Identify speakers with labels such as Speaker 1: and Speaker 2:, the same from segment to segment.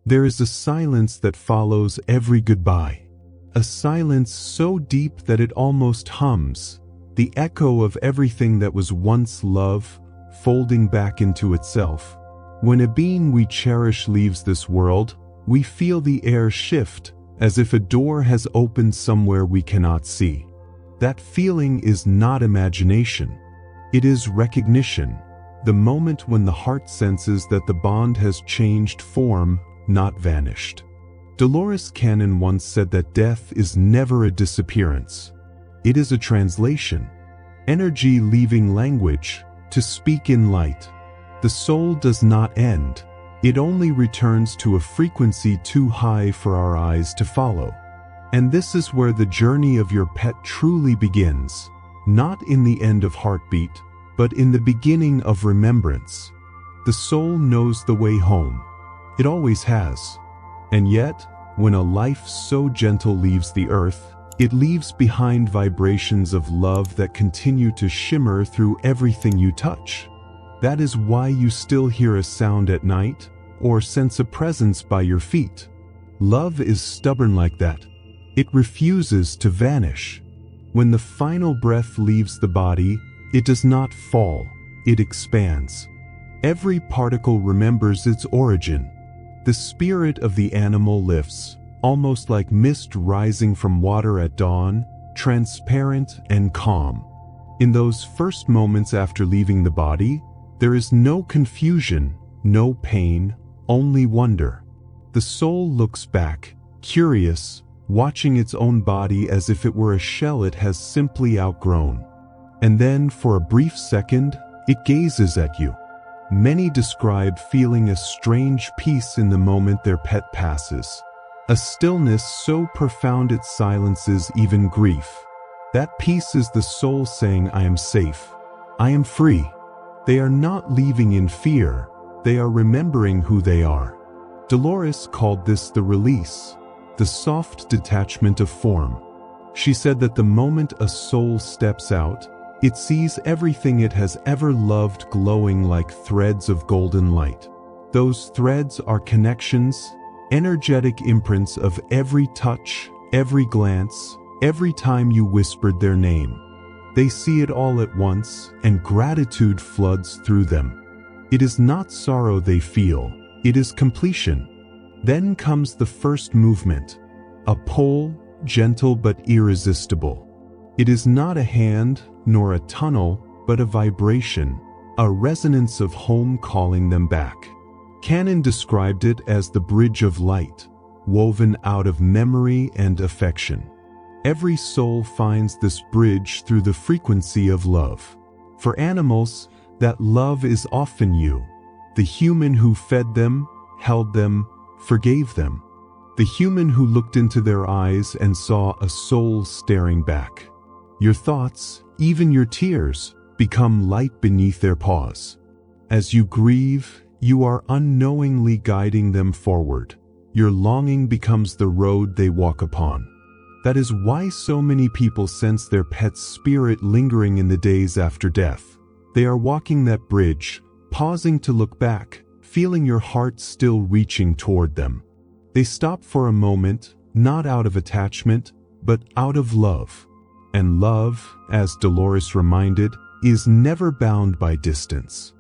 Speaker 1: There is a silence that follows every goodbye. A silence so deep that it almost hums, the echo of everything that was once love, folding back into itself. When a being we cherish leaves this world, we feel the air shift, as if a door has opened somewhere we cannot see. That feeling is not imagination. It is recognition, the moment when the heart senses that the bond has changed form, not vanished. Dolores Cannon once said that death is never a disappearance. It is a translation. Energy leaving language, to speak in light. The soul does not end. It only returns to a frequency too high for our eyes to follow. And this is where the journey of your pet truly begins, not in the end of heartbeat, but in the beginning of remembrance. The soul knows the way home. It always has. And yet, when a life so gentle leaves the earth, it leaves behind vibrations of love that continue to shimmer through everything you touch. That is why you still hear a sound at night, or sense a presence by your feet. Love is stubborn like that. It refuses to vanish. When the final breath leaves the body, it does not fall, it expands. Every particle remembers its origin. The spirit of the animal lifts, almost like mist rising from water at dawn, transparent and calm. In those first moments after leaving the body, there is no confusion, no pain, only wonder. The soul looks back, curious, watching its own body as if it were a shell it has simply outgrown. And then, for a brief second, it gazes at you. Many describe feeling a strange peace in the moment their pet passes. A stillness so profound it silences even grief. That peace is the soul saying, I am safe. I am free. They are not leaving in fear. They are remembering who they are. Dolores called this the release, the soft detachment of form. She said that the moment a soul steps out, it sees everything it has ever loved glowing like threads of golden light. Those threads are connections, energetic imprints of every touch, every glance, every time you whispered their name. They see it all at once, and gratitude floods through them. It is not sorrow they feel, it is completion. Then comes the first movement, a pull, gentle but irresistible. It is not a hand, nor a tunnel, but a vibration, a resonance of home calling them back. Cannon described it as the bridge of light, woven out of memory and affection. Every soul finds this bridge through the frequency of love. For animals, that love is often you, the human who fed them, held them, forgave them. The human who looked into their eyes and saw a soul staring back. Your thoughts, even your tears, become light beneath their paws. As you grieve, you are unknowingly guiding them forward. Your longing becomes the road they walk upon. That is why so many people sense their pet's spirit lingering in the days after death. They are walking that bridge, pausing to look back, feeling your heart still reaching toward them. They stop for a moment, not out of attachment, but out of love. And love, as Dolores reminded, is never bound by distance.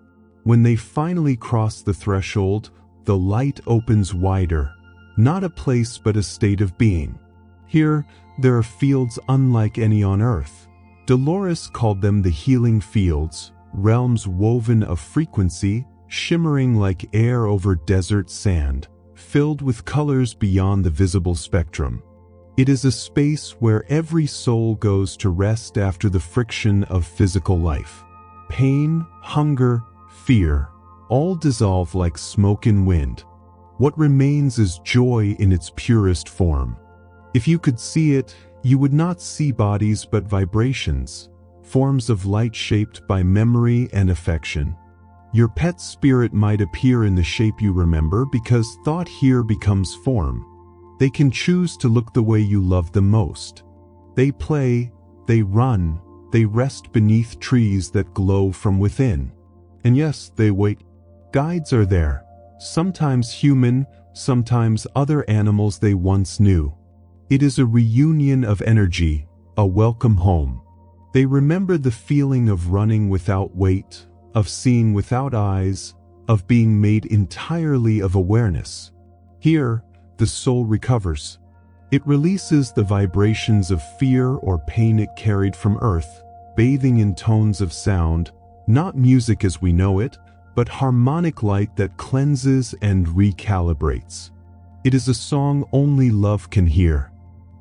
Speaker 1: When they finally cross the threshold, the light opens wider, not a place but a state of being. Here, there are fields unlike any on earth. Dolores called them the healing fields, realms woven of frequency, shimmering like air over desert sand, filled with colors beyond the visible spectrum. It is a space where every soul goes to rest after the friction of physical life. Pain, hunger, fear, all dissolve like smoke in wind. What remains is joy in its purest form. If you could see it, you would not see bodies but vibrations, forms of light shaped by memory and affection. Your pet's spirit might appear in the shape you remember because thought here becomes form. They can choose to look the way you love them most. They play, they run, they rest beneath trees that glow from within. And yes, they wait. Guides are there, sometimes human, sometimes other animals they once knew. It is a reunion of energy, a welcome home. They remember the feeling of running without weight, of seeing without eyes, of being made entirely of awareness. Here, the soul recovers. It releases the vibrations of fear or pain it carried from earth, bathing in tones of sound, not music as we know it, but harmonic light that cleanses and recalibrates. It is a song only love can hear.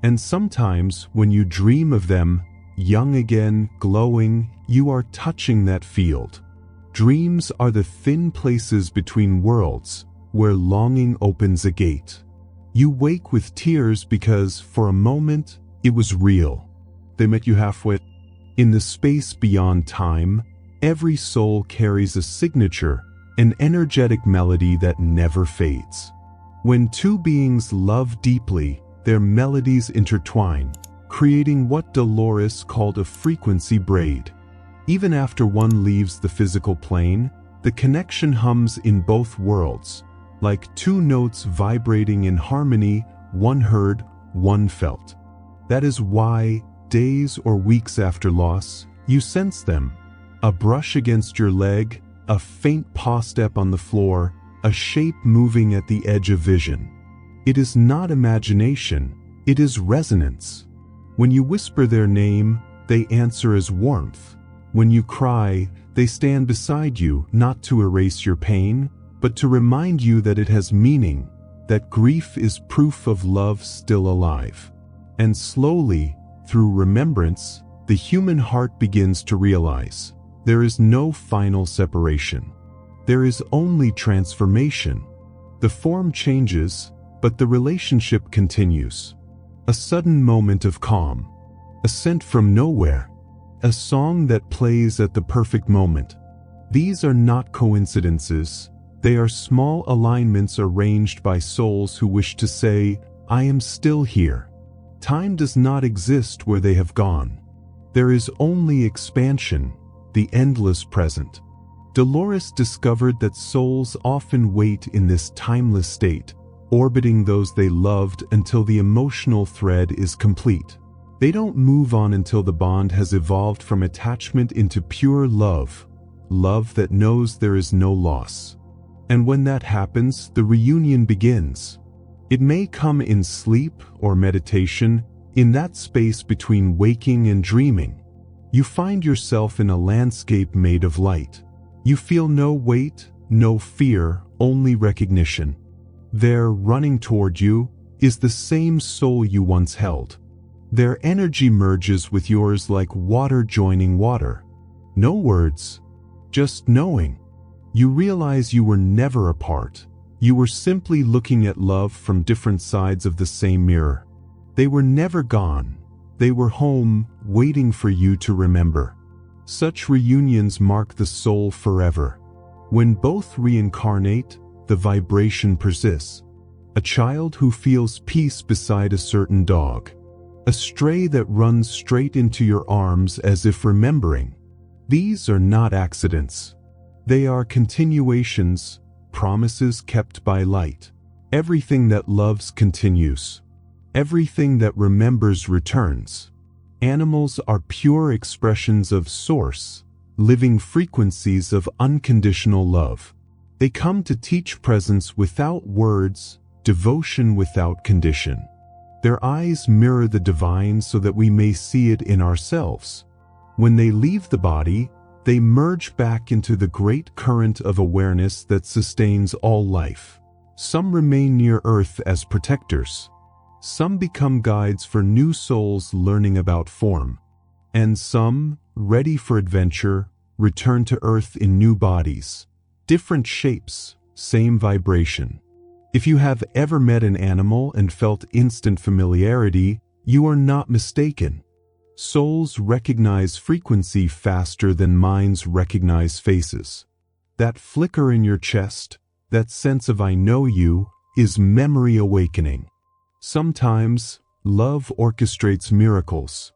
Speaker 1: And sometimes, when you dream of them, young again, glowing, you are touching that field. Dreams are the thin places between worlds, where longing opens a gate. You wake with tears because, for a moment, it was real. They met you halfway. In the space beyond time, every soul carries a signature, an energetic melody that never fades. When two beings love deeply, their melodies intertwine, creating what Dolores called a frequency braid. Even after one leaves the physical plane, the connection hums in both worlds, like two notes vibrating in harmony, one heard, one felt. That is why, days or weeks after loss, you sense them. A brush against your leg, a faint paw step on the floor, a shape moving at the edge of vision. It is not imagination, it is resonance. When you whisper their name, they answer as warmth. When you cry, they stand beside you, not to erase your pain, but to remind you that it has meaning, that grief is proof of love still alive. And slowly, through remembrance, the human heart begins to realize there is no final separation. There is only transformation. The form changes, but the relationship continues. A sudden moment of calm, a scent from nowhere, a song that plays at the perfect moment. These are not coincidences. They are small alignments arranged by souls who wish to say, I am still here. Time does not exist where they have gone. There is only expansion, the endless present. Dolores discovered that souls often wait in this timeless state, orbiting those they loved until the emotional thread is complete. They don't move on until the bond has evolved from attachment into pure love, love that knows there is no loss. And when that happens, the reunion begins. It may come in sleep or meditation, in that space between waking and dreaming. You find yourself in a landscape made of light. You feel no weight, no fear, only recognition. There, running toward you, is the same soul you once held. Their energy merges with yours like water joining water. No words, just knowing. You realize you were never apart. You were simply looking at love from different sides of the same mirror. They were never gone. They were home, waiting for you to remember. Such reunions mark the soul forever. When both reincarnate, the vibration persists. A child who feels peace beside a certain dog. A stray that runs straight into your arms as if remembering. These are not accidents. They are continuations, promises kept by light. Everything that loves continues. Everything that remembers returns. Animals are pure expressions of source, living frequencies of unconditional love. They come to teach presence without words, devotion without condition. Their eyes mirror the divine so that we may see it in ourselves. When they leave the body, they merge back into the great current of awareness that sustains all life. Some remain near Earth as protectors. Some become guides for new souls learning about form. And some, ready for adventure, return to Earth in new bodies. Different shapes, same vibration. If you have ever met an animal and felt instant familiarity, you are not mistaken. Souls recognize frequency faster than minds recognize faces. That flicker in your chest, that sense of I know you, is memory awakening. Sometimes, love orchestrates miracles.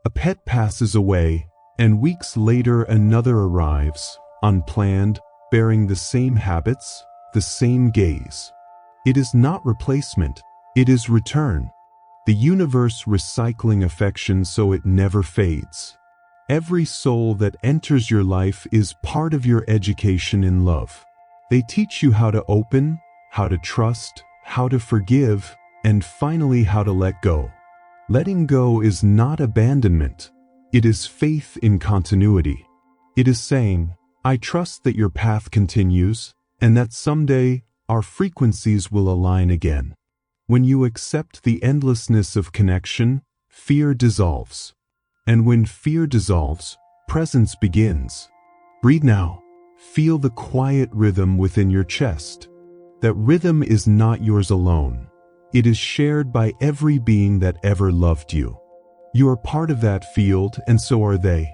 Speaker 1: A pet passes away, and weeks later another arrives, unplanned, bearing the same habits, the same gaze. It is not replacement, it is return. The universe recycling affection so it never fades. Every soul that enters your life is part of your education in love. They teach you how to open, how to trust, how to forgive, and finally how to let go. Letting go is not abandonment. It is faith in continuity. It is saying, I trust that your path continues, and that someday our frequencies will align again. When you accept the endlessness of connection, fear dissolves. And when fear dissolves, presence begins. Breathe now. Feel the quiet rhythm within your chest. That rhythm is not yours alone. It is shared by every being that ever loved you. You are part of that field, and so are they.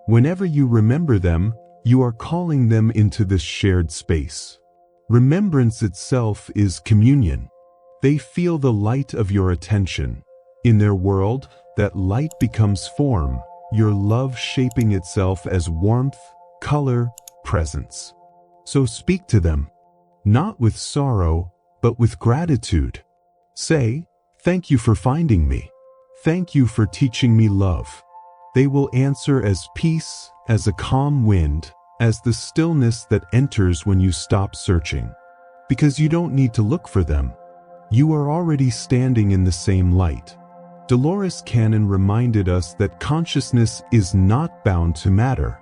Speaker 1: Whenever you remember them, you are calling them into this shared space. Remembrance itself is communion. They feel the light of your attention. In their world, that light becomes form, your love shaping itself as warmth, color, presence. So speak to them, not with sorrow, but with gratitude. Say, thank you for finding me. Thank you for teaching me love. They will answer as peace, as a calm wind, as the stillness that enters when you stop searching. Because you don't need to look for them. You are already standing in the same light. Dolores Cannon reminded us that consciousness is not bound to matter.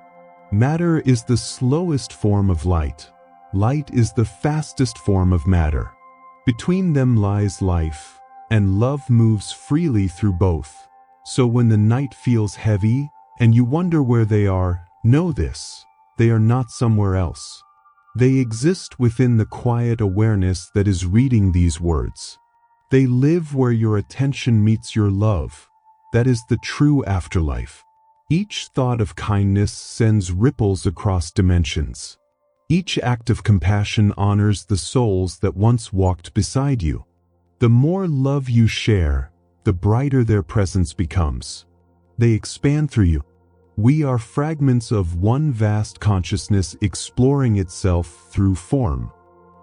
Speaker 1: Matter is the slowest form of light. Light is the fastest form of matter. Between them lies life, and love moves freely through both. So when the night feels heavy, and you wonder where they are, know this: they are not somewhere else. They exist within the quiet awareness that is reading these words. They live where your attention meets your love. That is the true afterlife. Each thought of kindness sends ripples across dimensions. Each act of compassion honors the souls that once walked beside you. The more love you share, the brighter their presence becomes. They expand through you. We are fragments of one vast consciousness exploring itself through form.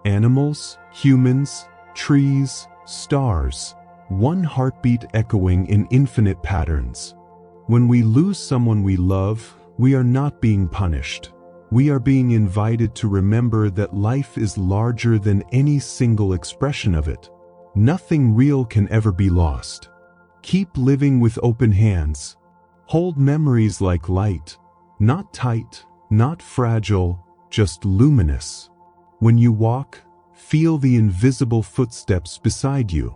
Speaker 1: Animals, humans, trees, stars, one heartbeat echoing in infinite patterns. When we lose someone we love, we are not being punished. We are being invited to remember that life is larger than any single expression of it. Nothing real can ever be lost. Keep living with open hands. Hold memories like light, not tight, not fragile, just luminous. When you walk, feel the invisible footsteps beside you.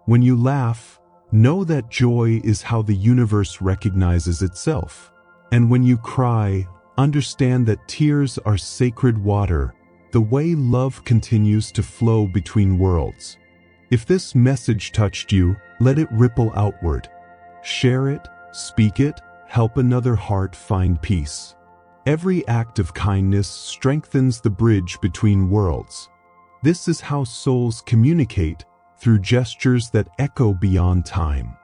Speaker 1: When you laugh, know that joy is how the universe recognizes itself. And when you cry, understand that tears are sacred water, the way love continues to flow between worlds. If this message touched you, let it ripple outward. Share it, speak it, help another heart find peace. Every act of kindness strengthens the bridge between worlds. This is how souls communicate, through gestures that echo beyond time.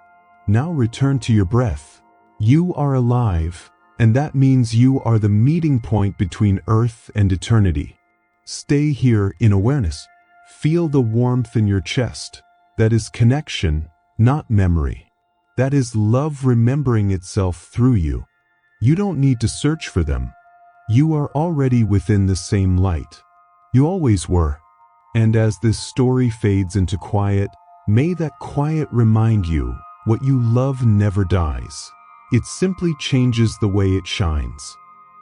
Speaker 1: Now return to your breath. You are alive, and that means you are the meeting point between earth and eternity. Stay here in awareness. Feel the warmth in your chest. That is connection, not memory. That is love remembering itself through you. You don't need to search for them. You are already within the same light. You always were. And as this story fades into quiet, may that quiet remind you, what you love never dies. It simply changes the way it shines.